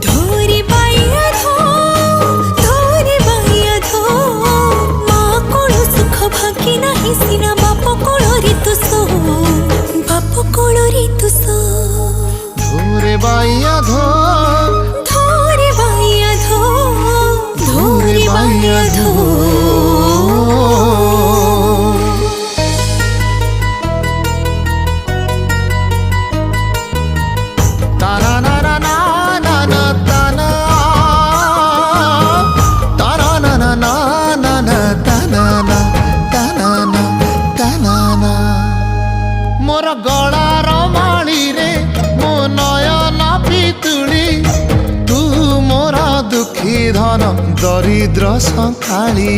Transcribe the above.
धोरी बाइया धो धोरी बाइया धो माँ कोलो सुख भागी नाही सिना बाप कोलो रे तु सो बाप कोलो रे तु सो धोरे बाइया धो धोरी बाइया धो धोरी बाइया धो मोर गलार माली रे मो नयन पितुली तू मोर दुखी धन दरिद्र संखाली।